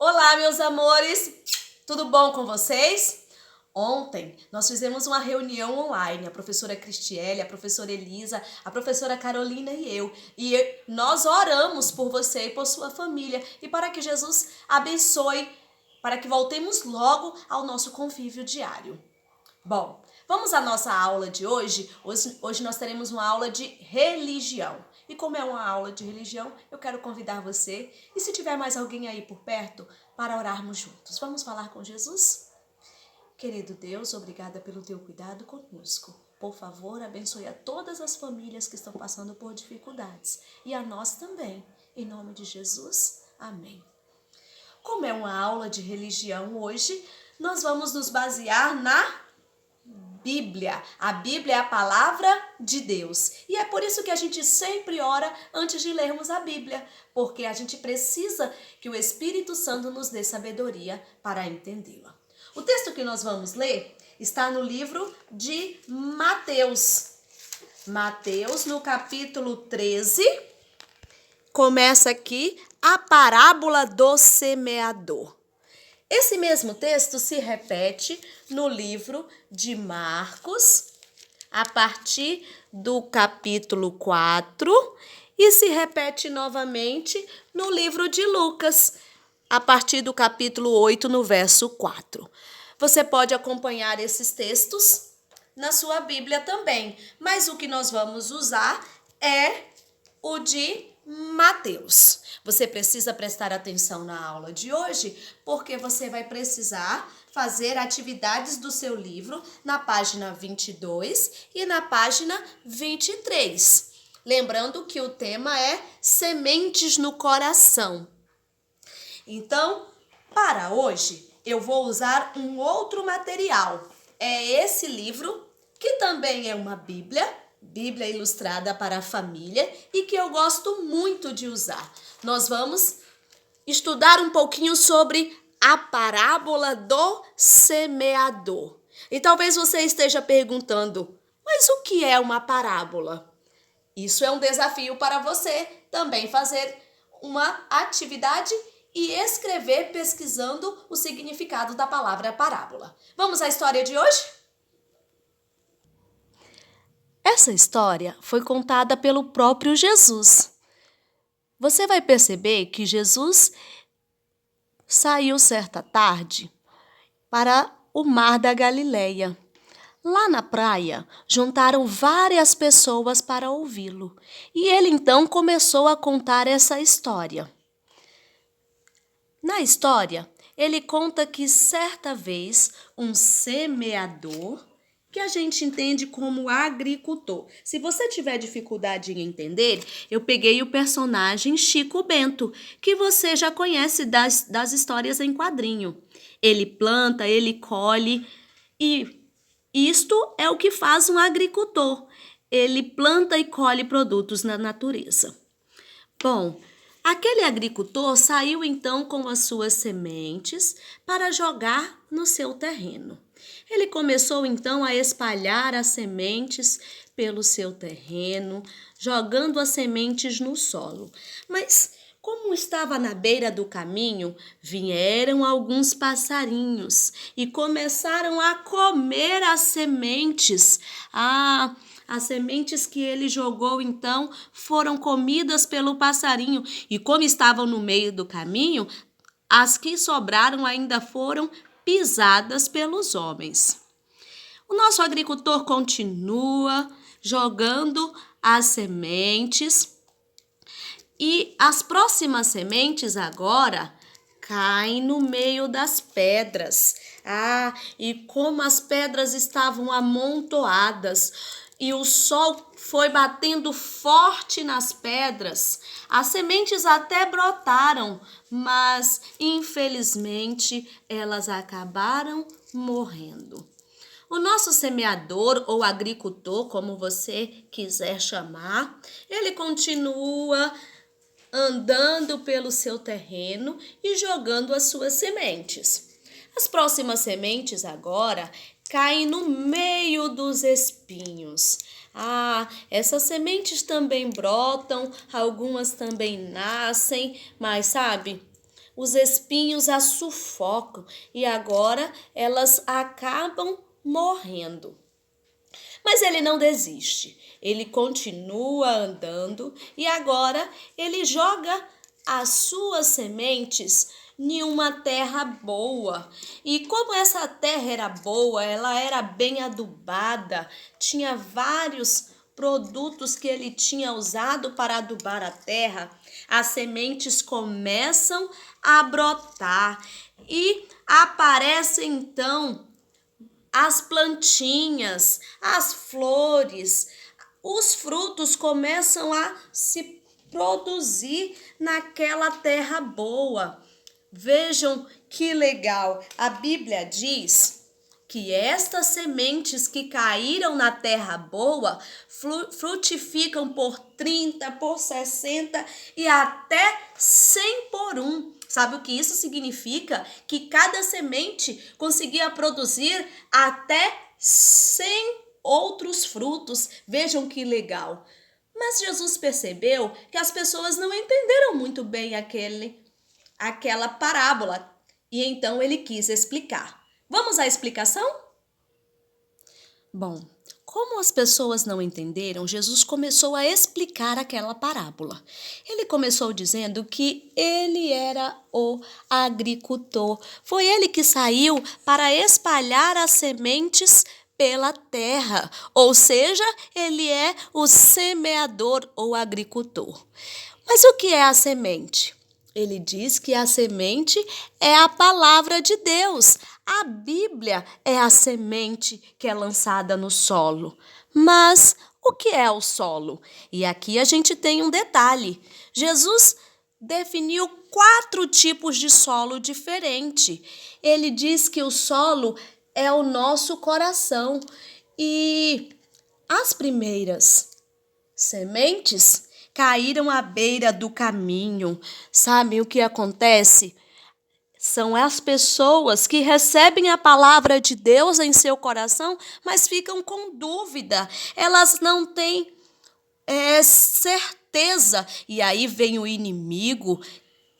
Olá, meus amores! Tudo bom com vocês? Ontem nós fizemos uma reunião online, a professora Cristiele, a professora Elisa, a professora Carolina e eu. E nós oramos por você e por sua família e para que Jesus abençoe, para que voltemos logo ao nosso convívio diário. Bom, vamos à nossa aula de hoje. Hoje nós teremos uma aula de religião. E como é uma aula de religião, eu quero convidar você, e se tiver mais alguém aí por perto, para orarmos juntos. Vamos falar com Jesus? Querido Deus, obrigada pelo teu cuidado conosco. Por favor, abençoe a todas as famílias que estão passando por dificuldades e a nós também. Em nome de Jesus, amém. Como é uma aula de religião hoje, nós vamos nos basear na Bíblia. A Bíblia é a palavra de Deus. E é por isso que a gente sempre ora antes de lermos a Bíblia, porque a gente precisa que o Espírito Santo nos dê sabedoria para entendê-la. O texto que nós vamos ler está no livro de Mateus. Mateus, no capítulo 13, começa aqui a parábola do semeador. Esse mesmo texto se repete no livro de Marcos, a partir do capítulo 4, e se repete novamente no livro de Lucas, a partir do capítulo 8, no verso 4. Você pode acompanhar esses textos na sua Bíblia também, mas o que nós vamos usar é o de Mateus. Você precisa prestar atenção na aula de hoje, porque você vai precisar fazer atividades do seu livro na página 22 e na página 23. Lembrando que o tema é sementes no coração. Então, para hoje, eu vou usar um outro material. É esse livro, que também é uma Bíblia ilustrada para a família e que eu gosto muito de usar. Nós vamos estudar um pouquinho sobre a parábola do semeador. E talvez você esteja perguntando, mas o que é uma parábola? Isso é um desafio para você também fazer uma atividade e escrever pesquisando o significado da palavra parábola. Vamos à história de hoje? Essa história foi contada pelo próprio Jesus. Você vai perceber que Jesus saiu certa tarde para o mar da Galileia. Lá na praia, juntaram várias pessoas para ouvi-lo. E ele então começou a contar essa história. Na história, ele conta que certa vez um semeador, que a gente entende como agricultor. Se você tiver dificuldade em entender, eu peguei o personagem Chico Bento, que você já conhece das histórias em quadrinho. Ele planta, ele colhe, e isto é o que faz um agricultor. Ele planta e colhe produtos na natureza. Bom, aquele agricultor saiu então com as suas sementes para jogar no seu terreno. Ele começou então a espalhar as sementes pelo seu terreno, jogando as sementes no solo. Mas, como estava na beira do caminho, vieram alguns passarinhos e começaram a comer as sementes. As sementes que ele jogou, então, foram comidas pelo passarinho. E como estavam no meio do caminho, as que sobraram ainda foram pisadas pelos homens. O nosso agricultor continua jogando as sementes e as próximas sementes agora caem no meio das pedras. E como as pedras estavam amontoadas e o sol foi batendo forte nas pedras, as sementes até brotaram, mas infelizmente elas acabaram morrendo. O nosso semeador ou agricultor, como você quiser chamar, ele continua andando pelo seu terreno e jogando as suas sementes. As próximas sementes agora caem no meio dos espinhos. Essas sementes também brotam, algumas também nascem, mas sabe, os espinhos as sufocam e agora elas acabam morrendo. Mas ele não desiste, ele continua andando e agora ele joga as suas sementes em uma terra boa. E como essa terra era boa, ela era bem adubada, tinha vários produtos que ele tinha usado para adubar a terra, as sementes começam a brotar e aparecem então as plantinhas, as flores, os frutos começam a se produzir naquela terra boa. Vejam que legal, a Bíblia diz que estas sementes que caíram na terra boa frutificam por 30, por 60 e até 100 por um. Sabe o que isso significa? Que cada semente conseguia produzir até 100 outros frutos. Vejam que legal. Mas Jesus percebeu que as pessoas não entenderam muito bem aquela parábola e então ele quis explicar. Vamos à explicação? Bom, como as pessoas não entenderam, Jesus começou a explicar aquela parábola. Ele começou dizendo que ele era o agricultor. Foi ele que saiu para espalhar as sementes pela terra, ou seja, ele é o semeador ou agricultor. Mas o que é a semente? Ele diz que a semente é a palavra de Deus. A Bíblia é a semente que é lançada no solo. Mas o que é o solo? E aqui a gente tem um detalhe. Jesus definiu 4 tipos de solo diferente. Ele diz que o solo é o nosso coração. E as primeiras sementes caíram à beira do caminho. Sabe o que acontece? São as pessoas que recebem a palavra de Deus em seu coração, mas ficam com dúvida. Elas não têm certeza. E aí vem o inimigo,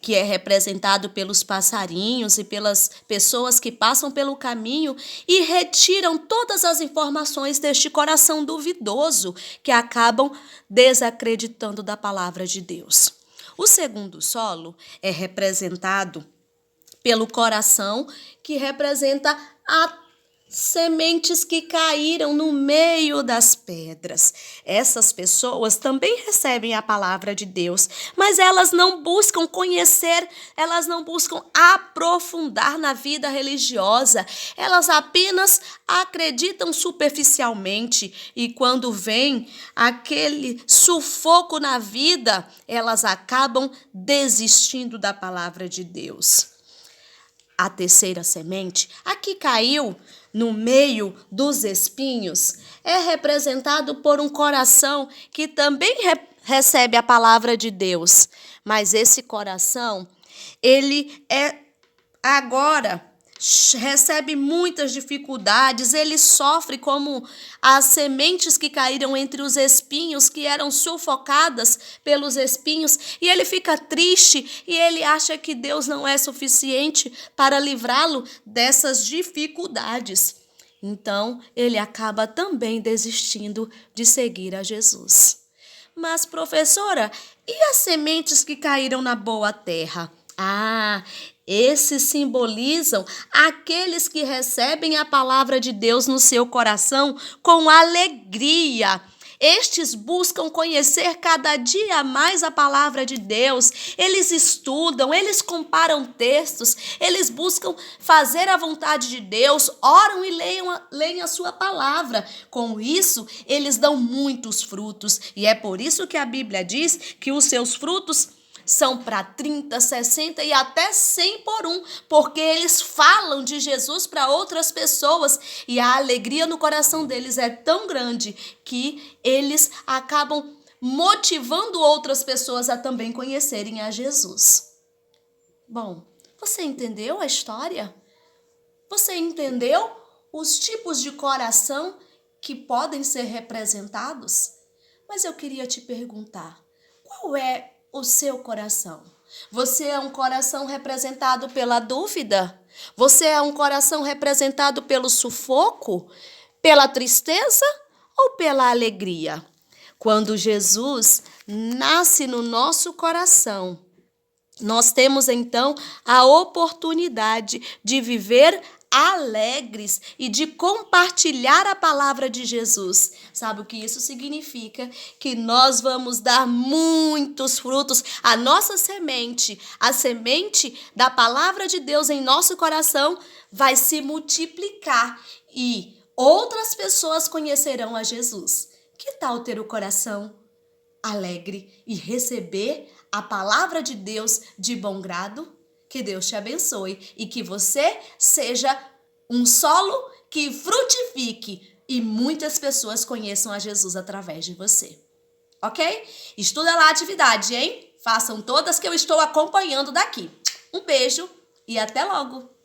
que é representado pelos passarinhos e pelas pessoas que passam pelo caminho e retiram todas as informações deste coração duvidoso, que acabam desacreditando da palavra de Deus. O segundo solo é representado pelo coração, que representa as sementes que caíram no meio das pedras. Essas pessoas também recebem a palavra de Deus, mas elas não buscam conhecer, elas não buscam aprofundar na vida religiosa, elas apenas acreditam superficialmente e quando vem aquele sufoco na vida, elas acabam desistindo da palavra de Deus. A terceira semente, a que caiu no meio dos espinhos, é representado por um coração que também recebe a palavra de Deus. Mas esse coração, ele agora recebe muitas dificuldades, ele sofre como as sementes que caíram entre os espinhos, que eram sufocadas pelos espinhos, e ele fica triste e ele acha que Deus não é suficiente para livrá-lo dessas dificuldades. Então, ele acaba também desistindo de seguir a Jesus. Mas, professora, e as sementes que caíram na boa terra? Esses simbolizam aqueles que recebem a palavra de Deus no seu coração com alegria. Estes buscam conhecer cada dia mais a palavra de Deus. Eles estudam, eles comparam textos, eles buscam fazer a vontade de Deus, oram e leem a sua palavra. Com isso, eles dão muitos frutos. E é por isso que a Bíblia diz que os seus frutos são para 30, 60 e até 100 por um, porque eles falam de Jesus para outras pessoas e a alegria no coração deles é tão grande que eles acabam motivando outras pessoas a também conhecerem a Jesus. Bom, você entendeu a história? Você entendeu os tipos de coração que podem ser representados? Mas eu queria te perguntar, qual é o seu coração? Você é um coração representado pela dúvida? Você é um coração representado pelo sufoco, pela tristeza ou pela alegria? Quando Jesus nasce no nosso coração, nós temos então a oportunidade de viver alegres e de compartilhar a palavra de Jesus. Sabe o que isso significa? Que nós vamos dar muitos frutos. A nossa semente, a semente da palavra de Deus em nosso coração vai se multiplicar e outras pessoas conhecerão a Jesus. Que tal ter o coração alegre e receber a palavra de Deus de bom grado? Que Deus te abençoe e que você seja um solo que frutifique e muitas pessoas conheçam a Jesus através de você. Ok? Estuda lá a atividade, hein? Façam todas que eu estou acompanhando daqui. Um beijo e até logo!